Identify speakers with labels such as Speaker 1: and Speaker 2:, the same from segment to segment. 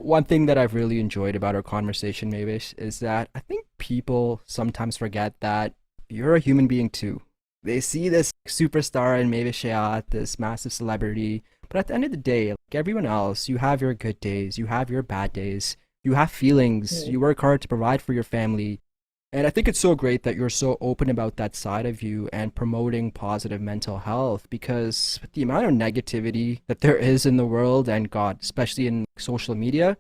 Speaker 1: one thing that I've really enjoyed about our conversation, Mavish, is that I think people sometimes forget that you're a human being too. They see this superstar in Mavish Hayat, this massive celebrity, but at the end of the day, like everyone else, you have your good days, you have your bad days, you have feelings,
Speaker 2: Mm.
Speaker 1: you work hard to provide for your family. And I think it's so great that you're so open about that side of you and promoting positive mental health because with the amount of negativity that there is in the world and God, especially in social media,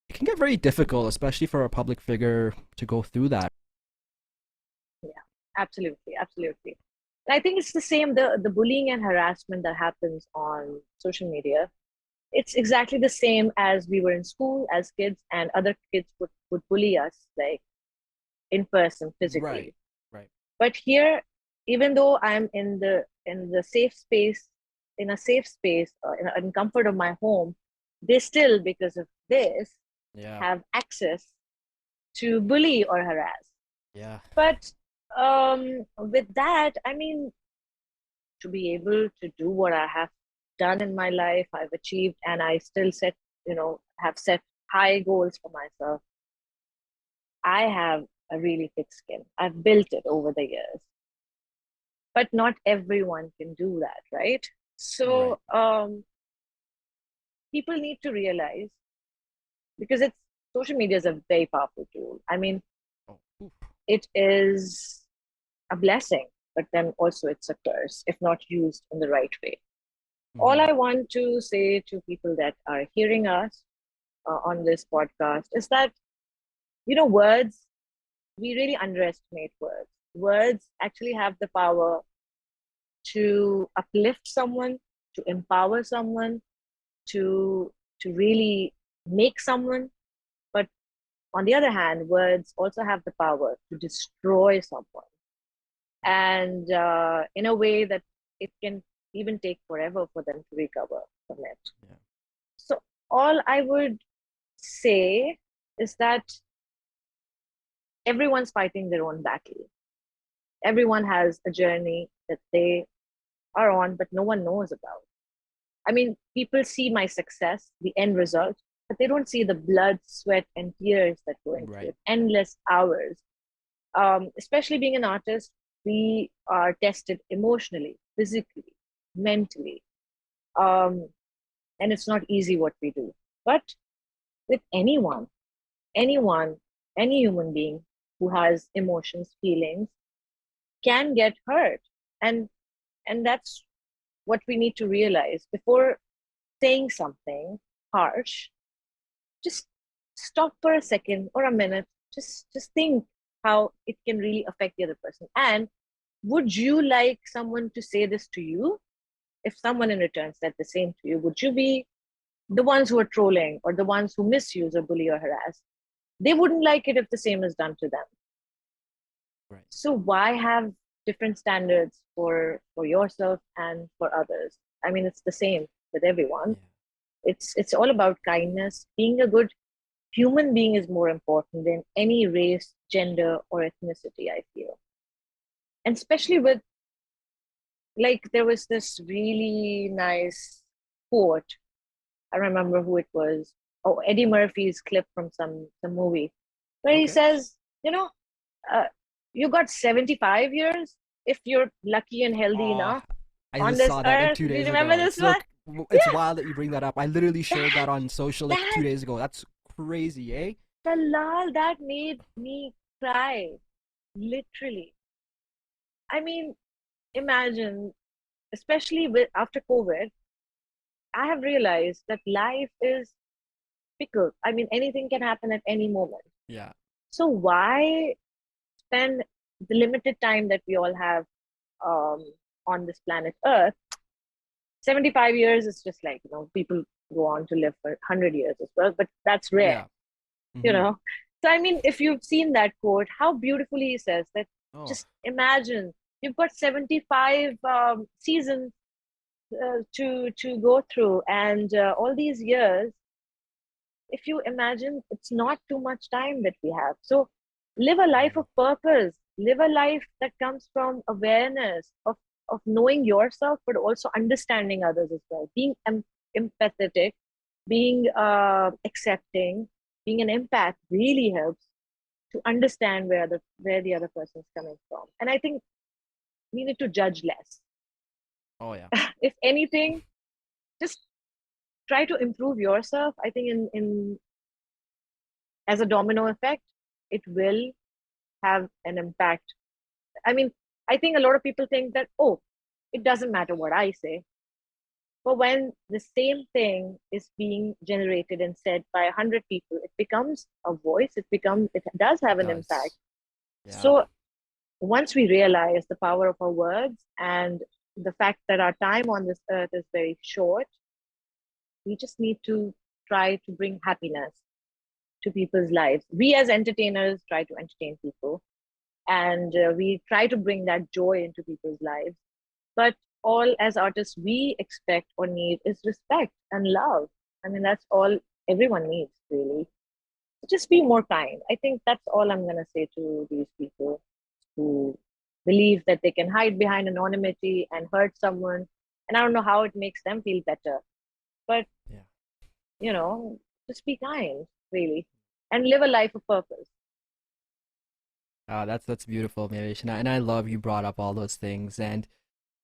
Speaker 1: it can get very difficult, especially for a public figure to go through that.
Speaker 2: Yeah, absolutely, absolutely. And I think it's the same, the bullying and harassment that happens on social media. It's exactly the same as we were in school as kids, and other kids would bully us like in person,
Speaker 1: Right,
Speaker 2: physically.
Speaker 1: right.
Speaker 2: But here, even though I'm in the safe space, in a safe space, in comfort of my home, they still, because of this,
Speaker 1: Yeah,
Speaker 2: have access to bully or harass.
Speaker 1: yeah.
Speaker 2: But with that, I mean, to be able to do what I have done in my life, I've achieved, and I still have set high goals for myself. I have a really thick skin. I've built it over the years, but not everyone can do that, right?
Speaker 1: Right.
Speaker 2: So people need to realize, because it's social media is a very powerful tool. I mean,
Speaker 1: Oh, oof.
Speaker 2: it is a blessing, but then also it's a curse if not used in the right way. All
Speaker 1: Mm-hmm.
Speaker 2: I want to say to people that are hearing us on this podcast is that, words, we really underestimate words. Words actually have the power to uplift someone, to empower someone, to really make someone. But on the other hand, words also have the power to destroy someone, and in a way that it can even take forever for them to recover from it.
Speaker 1: Yeah.
Speaker 2: So all I would say is that everyone's fighting their own battle. Everyone has a journey that they are on, but no one knows about. I mean, people see my success, the end result, but they don't see the blood, sweat, and tears that go into
Speaker 1: Right.
Speaker 2: it, endless hours. Especially being an artist, we are tested emotionally, physically, mentally. Um, and it's not easy what we do. But with anyone, any human being who has emotions, feelings, can get hurt. And that's what we need to realize before saying something harsh. Just stop for a second or a minute. Just think how it can really affect the other person. And would you like someone to say this to you? If someone in return said the same to you, would you be the ones who are trolling or the ones who misuse or bully or harass? They wouldn't like it if the same is done to them.
Speaker 1: Right.
Speaker 2: So why have different standards for yourself and for others? I mean, it's the same with everyone.
Speaker 1: Yeah.
Speaker 2: It's all about kindness. Being a good human being is more important than any race, gender, or ethnicity, I feel. And especially with, like, there was this really nice quote. I remember who it was. Oh, Eddie Murphy's clip from some movie where he
Speaker 1: Okay.
Speaker 2: says, you know, uh, you got 75 years if you're lucky and healthy
Speaker 1: Oh,
Speaker 2: enough
Speaker 1: I
Speaker 2: on
Speaker 1: just
Speaker 2: this
Speaker 1: saw that like
Speaker 2: earth.
Speaker 1: two
Speaker 2: Do you
Speaker 1: days
Speaker 2: remember
Speaker 1: ago.
Speaker 2: this
Speaker 1: It's so
Speaker 2: one?
Speaker 1: it's
Speaker 2: Yeah,
Speaker 1: wild that you bring that up. I literally shared
Speaker 2: that
Speaker 1: that on social like
Speaker 2: that
Speaker 1: 2 days ago. That's crazy, eh?
Speaker 2: the lol that made me cry, literally. I mean, imagine, especially with after COVID, I have realized that life is fickle. I mean, anything can happen at any moment.
Speaker 1: Yeah.
Speaker 2: So why spend the limited time that we all have um, on this planet Earth? 75 years is just like, people go on to live for 100 years as well, but that's rare,
Speaker 1: Yeah.
Speaker 2: you
Speaker 1: Mm-hmm.
Speaker 2: know. So I mean, if you've seen that quote, how beautifully he says that.
Speaker 1: Oh,
Speaker 2: Just imagine you've got 75 seasons to go through, and all these years, if you imagine, it's not too much time that we have. So live a life
Speaker 1: mm,
Speaker 2: of purpose, live a life that comes from awareness of knowing yourself, but also understanding others as well, being empathetic, being accepting, being an empath really helps to understand where the other person's coming from. And I think we need to judge less.
Speaker 1: Oh yeah.
Speaker 2: If anything, just try to improve yourself. I think in as a domino effect, it will have an impact. I mean, I think a lot of people think that, oh, it doesn't matter what I say. But when the same thing is being generated and said by 100 people, it becomes a voice. It does
Speaker 1: It
Speaker 2: have an impact.
Speaker 1: does. Yeah.
Speaker 2: So once we realize the power of our words and the fact that our time on this earth is very short, we just need to try to bring happiness to people's lives. We as entertainers try to entertain people, and we try to bring that joy into people's lives. But all as artists we expect or need is respect and love. I mean, that's all everyone needs, really. Just be more kind. I think that's all I'm going to say to these people who believe that they can hide behind anonymity and hurt someone. And I don't know how it makes them feel better. But,
Speaker 1: Yeah.
Speaker 2: you know, just be kind, really, and live a life of purpose.
Speaker 1: That's beautiful, Mehwish, and I love you brought up all those things. And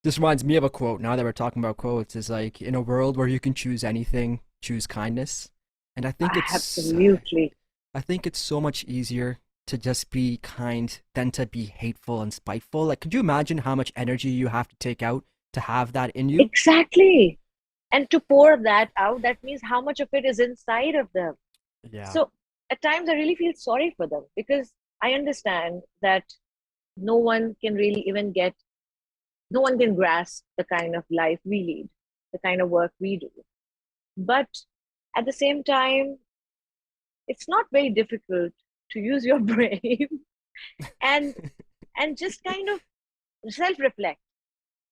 Speaker 1: this reminds me of a quote. Now that we're talking about quotes, is like in a world where you can choose anything, choose kindness. And
Speaker 2: Absolutely.
Speaker 1: I think it's so much easier to just be kind than to be hateful and spiteful. Like, could you imagine how much energy you have to take out to have that in you?
Speaker 2: Exactly. And to pour that out, that means how much of it is inside of them.
Speaker 1: Yeah.
Speaker 2: So at times I really feel sorry for them because I understand that no one can really even get, no one can grasp the kind of life we lead, the kind of work we do. But at the same time, it's not very difficult to use your brain and just kind of self-reflect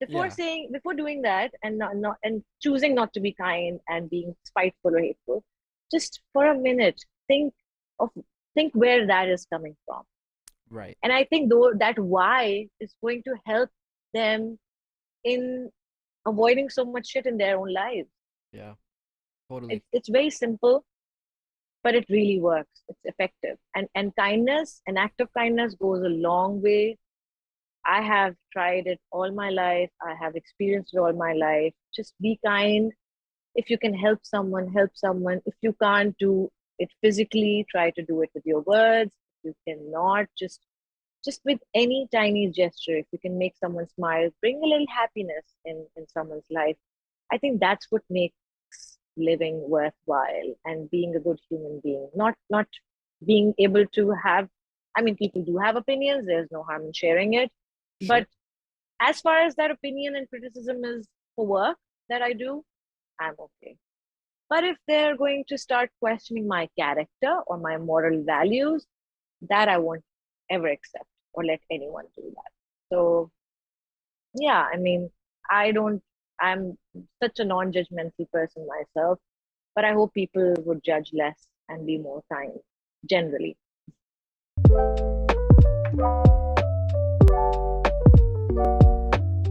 Speaker 2: before
Speaker 1: Yeah.
Speaker 2: saying, before doing that, and not and choosing not to be kind and being spiteful or hateful. Just for a minute, of think where that is coming from.
Speaker 1: Right.
Speaker 2: And I think though that why is going to help them in avoiding so much shit in their own lives.
Speaker 1: Yeah. Totally.
Speaker 2: It's very simple, but it really works. It's effective. And kindness, an act of kindness goes a long way. I have tried it all my life. I have experienced it all my life. Just be kind. If you can help someone, help someone. If you can't do it physically, try to do it with your words. If you cannot, just with any tiny gesture, if you can make someone smile, bring a little happiness in someone's life. I think that's what makes living worthwhile and being a good human being. Not being able to have, I mean, people do have opinions, there's no harm in sharing it.
Speaker 1: Sure.
Speaker 2: But as far as that opinion and criticism is for work that I do, I'm okay. But if they're going to start questioning my character or my moral values, that I won't ever accept or let anyone do that. So, yeah, I mean, I don't, I'm such a non judgmental person myself, but I hope people would judge less and be more kind generally.